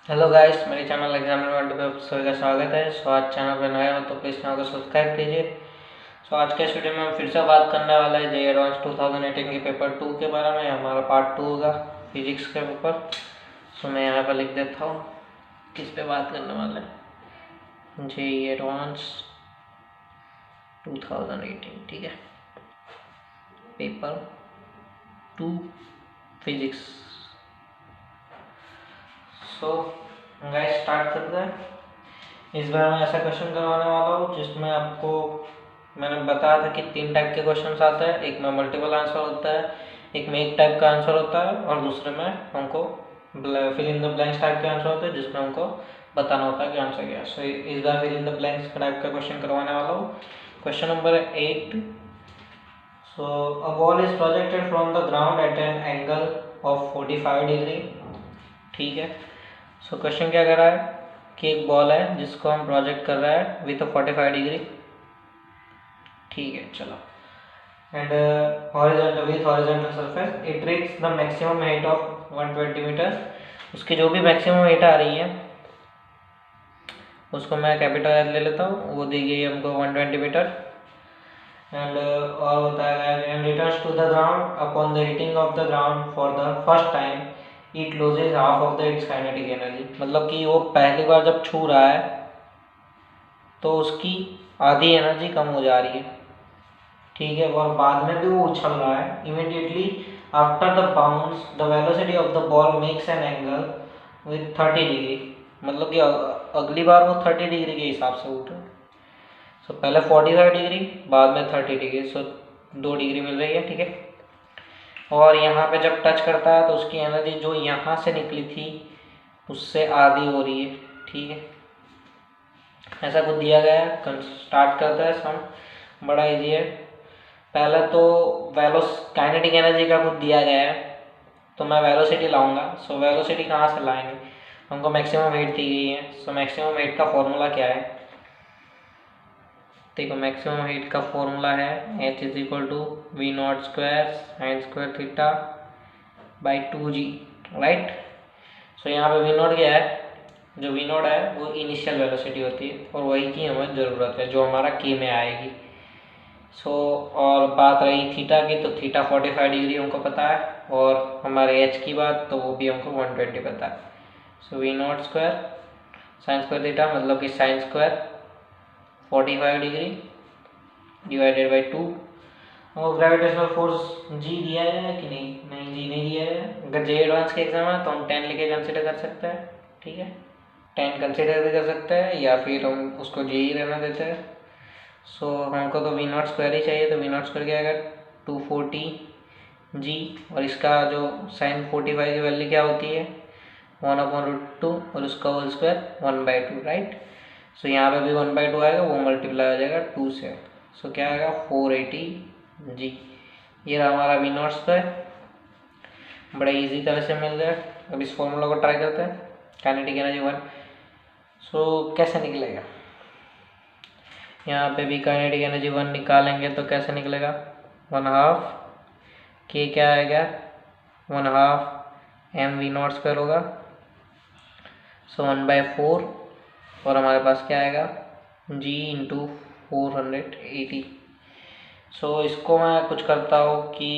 Hello guys, मेरे channel examiner world पे आप सभी का स्वागत है। आज चैनल पर नए हो तो प्लीज़ चैनल को सब्सक्राइब कीजिए। आज के इस वीडियो में हम फिर से बात करने वाले हैं जे एडवांस 2018 के पेपर 2 के बारे में। हमारा पार्ट 2 होगा फिजिक्स के ऊपर। मैं यहाँ पर लिख देता हूँ किस पे बात करने वाले हैं। जे एडवांस 2018, ठीक है, पेपर 2 फिजिक्स। गाइस स्टार्ट करते हैं। इस बार मैं ऐसा क्वेश्चन करवाने वाला हूँ जिसमें आपको मैंने बताया था कि 3 टाइप के क्वेश्चन आते हैं। एक में मल्टीपल आंसर होता है, एक में एक टाइप का आंसर होता है और दूसरे में हमको fill in the blanks type के आंसर होते हैं जिसमें हमको बताना होता है कि आंसर क्या है। इस बार fill in the blanks type का क्वेश्चन करवाने वाला हूँ। Question number 8। A ball is projected from the ground at an angle of 45 degree, ठीक है। क्वेश्चन क्या कर रहा है कि एक बॉल है जिसको हम प्रोजेक्ट कर रहे हैं विथ 45 डिग्री, ठीक है। चलो, and horizontal with horizontal surface it reach the maximum height of 120 metre. उसकी जो भी मैक्सिमम हाइट आ रही है उसको मैं कैपिटल एल ले लेता हूँ, वो दी गई हमको 120 मीटर। एंड और बताया गया and returns to the ground upon the hitting of the ground for the first time it loses half of the its kinetic energy. मतलब कि वो पहली बार जब छू रहा है तो उसकी आधी एनर्जी कम हो जा रही है, ठीक है। और बाद में भी वो उछल रहा है। Immediately after the bounce the velocity of the ball makes an angle with 30 degree. मतलब कि अगली बार वो 30 डिग्री के हिसाब से उठ रहा है। पहले 45 डिग्री, बाद में 30 डिग्री। 2 डिग्री मिल रही है, ठीक है। और यहाँ पे जब टच करता है तो उसकी एनर्जी जो यहाँ से निकली थी उससे आधी हो रही है, ठीक है। ऐसा कुछ दिया गया है। स्टार्ट करते हैं सम, बड़ा इजी है। पहले तो काइनेटिक एनर्जी का कुछ दिया गया है तो मैं वेलोसिटी लाऊंगा। वेलोसिटी कहाँ से लाएंगे, हमको मैक्सिमम वेट दी गई है। मैक्सिमम वेट का फॉर्मूला क्या है, देखो मैक्सिमम हाइट का फॉर्मूला है h is equal to v naught square sine square theta by 2g, right. यहाँ पे वी नॉट क्या है, जो वी नॉट है वो इनिशियल वेलोसिटी होती है और वही की हमें ज़रूरत है जो हमारा के में आएगी। और बात रही थीटा की तो थीटा 45 डिग्री हमको पता है और हमारे h की बात तो वो भी हमको 120 पता है। V naught square sine square theta मतलब कि sine square 45 degree divided by 2। और ग्रेविटेशनल फोर्स जी दिया है कि नहीं, नहीं जी नहीं दिया है। अगर जे एडवांस के एग्जाम है तो हम 10 लेके कंसिडर कर सकते हैं, ठीक है। 10 कंसिडर भी कर सकते हैं या फिर हम उसको जे ही रहना देते हैं। हमको तो वी नॉट स्क्वायर ही चाहिए, तो वी नॉट स्क्वायर क्या आएगा 240 जी। और इसका जो साइन 45 की वैल्यू क्या होती है 1/√2 और उसका होल स्क्वायर 1/2, राइट। यहाँ पे भी 1/2 आएगा, वो मल्टीप्लाई हो जाएगा 2 से। क्या आएगा 480 जी। ये रहा हमारा वी नॉट स्क्वायर, बड़ा इजी तरह से मिल गया। अब इस फॉर्मूला को ट्राई करते हैं, काइनेटिक एनर्जी 1। कैसे निकलेगा, यहाँ पे भी काइनेटिक एनर्जी 1 निकालेंगे तो कैसे निकलेगा 1/2 के क्या आएगा 1/2 एम वी नॉट स्क्वायर होगा। 1/4 और हमारे पास क्या आएगा जी इंटू 480। इसको मैं कुछ करता हूँ कि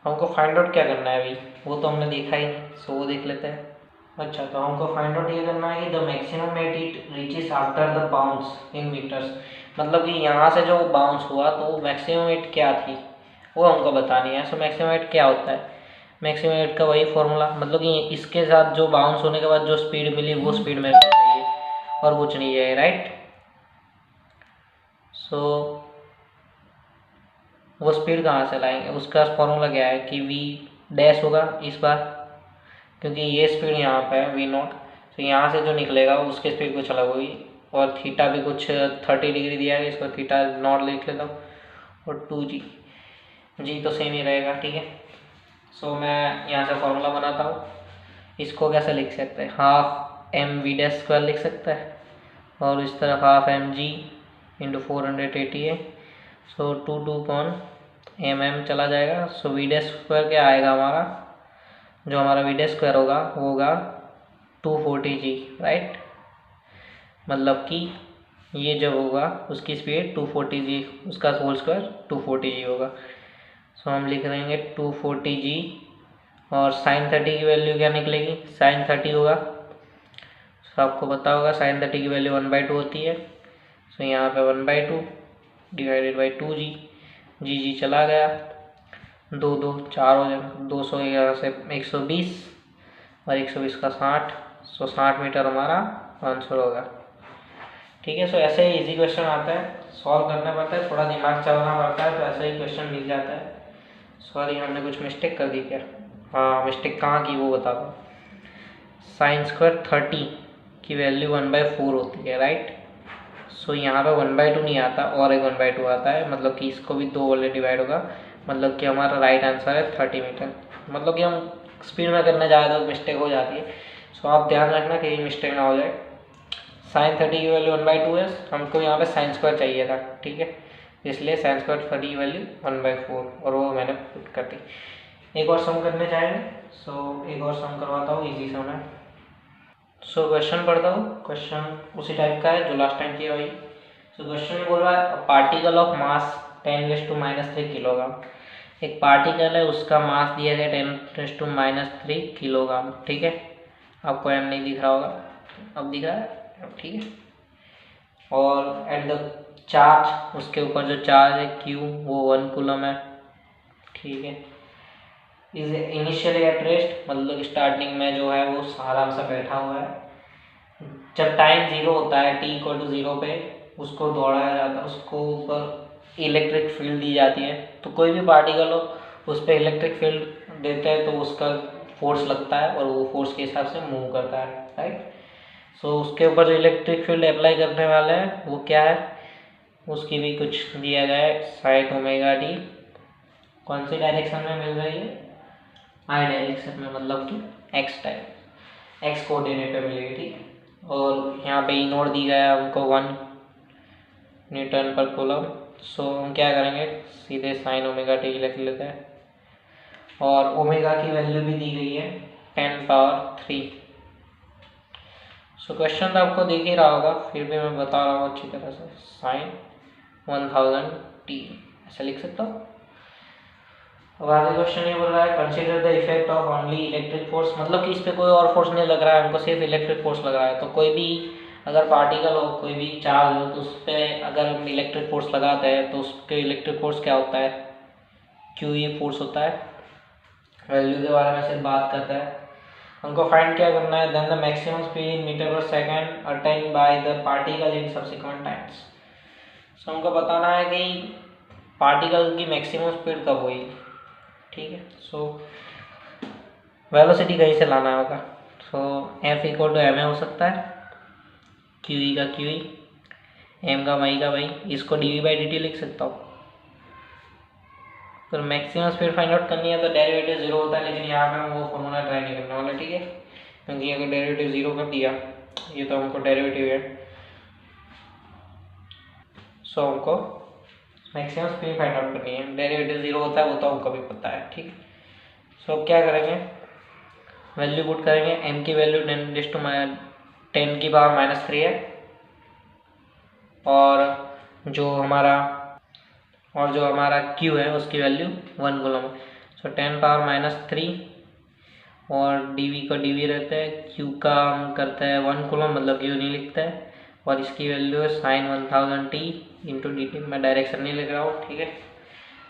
हमको फाइंड आउट क्या करना है अभी, वो तो हमने देखा ही नहीं। वो देख लेते हैं। अच्छा, तो हमको फाइंड आउट ये करना है कि the maximum height it reaches after the bounce in metres. मतलब कि यहाँ से जो बाउंस हुआ तो मैक्सिमम हाइट क्या थी वो हमको बतानी है। मैक्सिमम हाइट क्या होता है, मैक्सिमम हाइट का वही फॉर्मूला, मतलब कि इसके साथ जो बाउंस होने के बाद जो स्पीड मिली वो स्पीड मेरे को चाहिए और कुछ नहीं है, राइट। वो स्पीड कहाँ से लाएंगे, उसका फॉर्मूला क्या है कि वी डैश होगा इस बार, क्योंकि ये स्पीड यहाँ पे है वी नॉट। यहाँ से जो निकलेगा उसकी स्पीड कुछ अलग होगी। और थीटा भी कुछ 30 डिग्री दिया है, इसको थीटा नॉट लिख लेता हूँ। और 2g, जी तो सेम ही रहेगा, ठीक है। मैं यहाँ से फॉर्मूला बनाता हूँ। इसको कैसे लिख सकते हैं, half m v dash square लिख सकते हैं और इस तरफ हाफ एम जी इंटू 480 है। 2 एम चला जाएगा। वी डैश स्क्वायर क्या आएगा हमारा, जो हमारा वी डैश स्क्वायर होगा वो होगा 240g, राइट। मतलब कि ये जब होगा उसकी स्पीड 240g, उसका होल स्क्वायर 240g होगा। सो हम लिख देंगे 240g, और sin 30 की वैल्यू क्या निकलेगी, sin 30 होगा, सो आपको पता होगा sin 30 की वैल्यू 1/2 होती है। सो यहाँ पे 1/2 डिवाइडेड बाई 2g, जी चला गया, 2 4 हो जाएगा, 200 यहाँ से 120 और 120 का 60, सो 60 मीटर हमारा आंसर होगा। ठीक है। सो ऐसे ही इजी क्वेश्चन आता है, सॉल्व करना पड़ता है, थोड़ा दिमाग चलाना पड़ता है, तो ऐसा ही क्वेश्चन मिल जाता है। सॉरी, हमने कुछ मिस्टेक कर दी क्या? हाँ, मिस्टेक कहाँ की वो बता दो। साइन स्क्वायर 30 की वैल्यू 1/4 होती है, राइट। सो यहाँ पे 1/2 नहीं आता और एक 1/2 आता है, मतलब कि इसको भी 2 वाले डिवाइड होगा, मतलब कि हमारा राइट आंसर है 30 मीटर। मतलब कि हम स्पीड में करने जाए तो मिस्टेक हो जाती है, सो आप ध्यान रखना कि मिस्टेक ना हो जाए। साइन 30 की वैल्यू 1/2 है, हमको यहाँ पे साइन स्क्वायर चाहिए था, ठीक है, इसलिए साइन स्क्वायर 30 की वैल्यू 1/4, और वो मैंने पुट कर दी। एक और सम करने जाएंगे, सो एक और सम करवाता हूँ, इजी सम है। सो क्वेश्चन पढ़ता हूँ, क्वेश्चन उसी टाइप का है जो लास्ट टाइम किया वही। सो क्वेश्चन में बोल रहा है पार्टिकल ऑफ मास 10⁻³ किलोग्राम। एक पार्टिकल है, उसका मास दिया गया 10⁻³ किलोग्राम, ठीक है। आपको एम नहीं दिख रहा होगा, अब दिख रहा है, ठीक है। और एट द चार्ज, उसके ऊपर जो चार्ज है क्यू, वो 1 कूलम है, ठीक है। इज इनिशियली एट रेस्ट, मतलब स्टार्टिंग में जो है वो आराम से बैठा हुआ है। जब टाइम 0 होता है, t = 0 पे, उसको दौड़ाया जाता है, उसको ऊपर इलेक्ट्रिक फील्ड दी जाती है। तो कोई भी पार्टिकल हो, उस पर इलेक्ट्रिक फील्ड देते हैं तो उसका फोर्स लगता है और वो फोर्स के हिसाब से मूव करता है, राइट। सो उसके ऊपर जो इलेक्ट्रिक फील्ड अप्लाई करने वाले हैं वो क्या है, उसकी भी कुछ दिया गया है, साइन ओमेगा टी। कौन सी डायरेक्शन में मिल रही है, आई डायरेक्शन में, मतलब कि एक्स टाइप, एक्स कोऑर्डिनेट पे मिलेगी, ठीक। और यहाँ पे ई नोट दी गया है हमको 1 न्यूटन पर कूलम। सो हम क्या करेंगे, सीधे साइन ओमेगा टी लिख लेते हैं, और ओमेगा की वैल्यू भी दी गई है 10⁻³ सो क्वेश्चन तो आपको दिख ही रहा होगा, फिर भी मैं बता रहा हूँ अच्छी तरह से। साइन 1000t ऐसा लिख सकता हूँ। अब आगे क्वेश्चन ये बोल रहा है consider the effect of only electric force, मतलब कि इस पे कोई और फोर्स नहीं लग रहा है, हमको सिर्फ इलेक्ट्रिक फोर्स लग रहा है। तो कोई भी अगर पार्टिकल हो, कोई भी चार्ज हो, तो उस पर अगर हम इलेक्ट्रिक फोर्स लगाते हैं तो उसके इलेक्ट्रिक फोर्स क्या होता है, क्यू ई फोर्स होता है। वैल्यू के बारे में सिर्फ बात करता है, हमको फाइंड क्या करना है, then the maximum speed in metre per second attained by the particle in subsequent times. So हमको बताना है कि पार्टिकल की मैक्सिमम स्पीड कब हुई, ठीक है। सो वेलोसिटी कहीं से लाना होगा, सो F = ma हो सकता है, क्यू ई का क्यू ई, एम का वाई का वाई, इसको dv/dt लिख सकता हूँ। तो मैक्सिमम स्पीड फाइंड आउट करनी है तो डेरिवेटिव 0 होता है, लेकिन यहाँ पे हम वो फॉर्मूला ट्राई नहीं करने वाला, ठीक है, क्योंकि अगर डेरिवेटिव 0 कर दिया, ये तो हमको डेरिवेटिव है, सो हमको मैक्सिमम स्पीड फाइंड आउट करनी है। डेरिवेटिव 0 होता है वो तो हमको भी पता है, ठीक। सो अब क्या करेंगे, वैल्यू पुट करेंगे, m की वैल्यू 10⁻³ है, और जो हमारा q है उसकी वैल्यू 1 कूलम है। सो 10⁻³ और dv का dv रहता है, q का हम करते हैं 1 कूलम, मतलब q नहीं लिखता है, और इसकी वैल्यू है साइन 1000t × dt। मैं डायरेक्शन नहीं लिख रहा हूँ, ठीक है।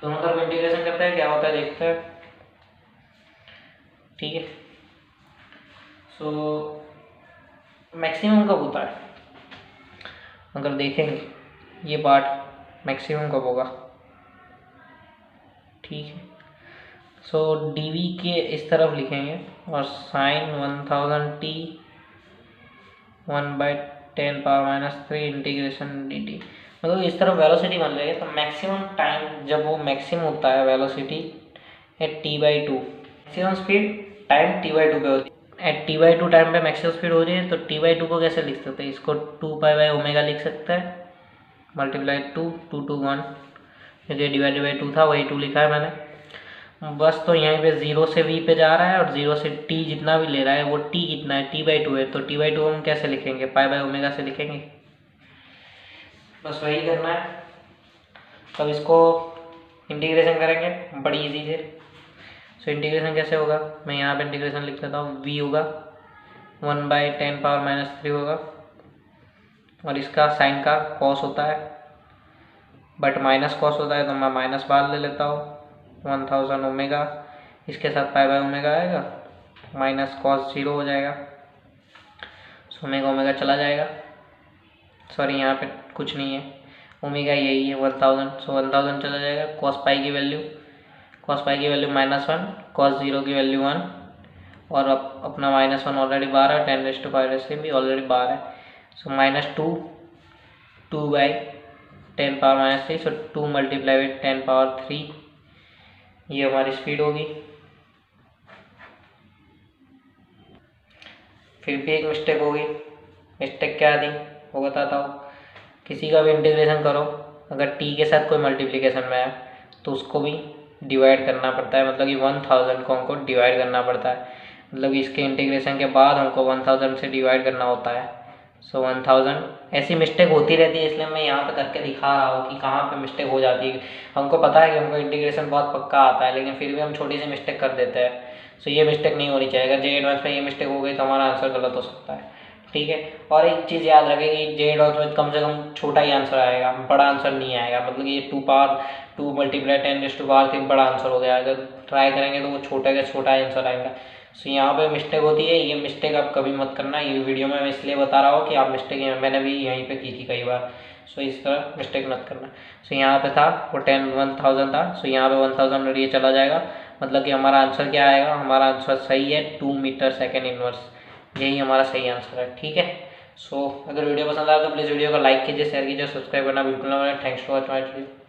दोनों तरफ इंटीग्रेशन करते हैं, क्या होता है देखते हैं, ठीक है। सो मैक्सिमम कब होता है, अगर देखेंगे ये पार्ट मैक्सिमम कब होगा, ठीक है। सो dv के इस तरफ लिखेंगे और साइन 1000t 1/10⁻³ इंटीग्रेशन dt, मतलब इस तरफ वेलोसिटी बन रही है। तो मैक्सिमम टाइम जब वो मैक्सिमम होता है velocity at t/2, maximum speed time t/2 पे होती है। एट t/2 टाइम पे मैक्सिमम स्पीड हो रही है, तो t/2 को कैसे लिख सकते हैं, इसको 2π/ω लिख सकते हैं, मल्टीप्लाई 2 2 2 1, क्योंकि डिवाइडेड बाई 2 था, वही 2 लिखा है मैंने। बस तो यहीं पे 0 से v पे जा रहा है और 0 से t जितना भी ले रहा है वो t कितना है, t/2 है, तो t/2 हम कैसे लिखेंगे, π/ω से लिखेंगे। बस वही करना है। तब इसको इंटीग्रेशन करेंगे बड़ी इजी से। सो इंटीग्रेशन कैसे होगा, मैं यहाँ पे इंटीग्रेशन लिख देता हूँ। v होगा 1/10⁻³ होगा, और इसका साइन का कॉस होता है बट माइनस कॉस होता है, तो मैं माइनस बाहर ले लेता हूँ। 1000 ओमेगा, इसके साथ π/ω आएगा, माइनस कॉस 0 हो जाएगा, सो ओमेगा चला जाएगा। सॉरी यहाँ पे कुछ नहीं है, ओमेगा यही है 1000, सो 1000 चला जाएगा। कॉस पाई की वैल्यू -1, कॉस 0 की वैल्यू 1, और अपना -1 ऑलरेडी बाहर है, 10⁵ भी ऑलरेडी बाहर है, सो -2/10⁻³, सो 2 × 10⁻³ ये हमारी स्पीड होगी। फिर भी एक मिस्टेक होगी, मिस्टेक क्या थी वो बताता हूँ। किसी का भी इंटीग्रेशन करो, अगर t के साथ कोई मल्टीप्लिकेशन में है तो उसको भी डिवाइड करना पड़ता है, मतलब कि 1000 को हमको डिवाइड करना पड़ता है, मतलब कि इसके इंटीग्रेशन के बाद हमको 1000 से डिवाइड करना होता है। सो 1000 ऐसी मिस्टेक होती रहती है, इसलिए मैं यहाँ पे करके दिखा रहा हूँ कि कहाँ पे मिस्टेक हो जाती है। हमको पता है कि हमको इंटीग्रेशन बहुत पक्का आता है, लेकिन फिर भी हम छोटी सी मिस्टेक कर देते हैं। सो ये मिस्टेक नहीं होनी चाहिए। अगर जे एडवांस में ये मिस्टेक हो गई तो हमारा आंसर गलत हो सकता है, ठीक है। और एक चीज़ याद रखें कि जे एडवांस में कम से कम छोटा ही आंसर आएगा, बड़ा आंसर नहीं आएगा। मतलब कि ये 2 × 10⁻³ बड़ा आंसर हो गया, अगर ट्राई करेंगे तो वो छोटे का छोटा आंसर आएगा। सो यहाँ पे मिस्टेक होती है, ये मिस्टेक आप कभी मत करना। ये वीडियो में मैं इसलिए बता रहा हूँ कि आप मिस्टेक, मैंने भी यहीं पे की थी कई बार, सो इस तरह मिस्टेक मत करना। सो यहाँ पे था वो 1000 था, सो यहाँ पे 1000 और ये चला जाएगा, मतलब कि हमारा आंसर क्या आएगा, हमारा आंसर सही है 2 मीटर सेकेंड इनवर्स, यही हमारा सही आंसर है, ठीक है। सो अगर वीडियो पसंद आया तो प्लीज़ वीडियो को लाइक कीजिए, शेयर कीजिए, सब्सक्राइब करना बिल्कुल ना भूलें। Thanks for watching my video.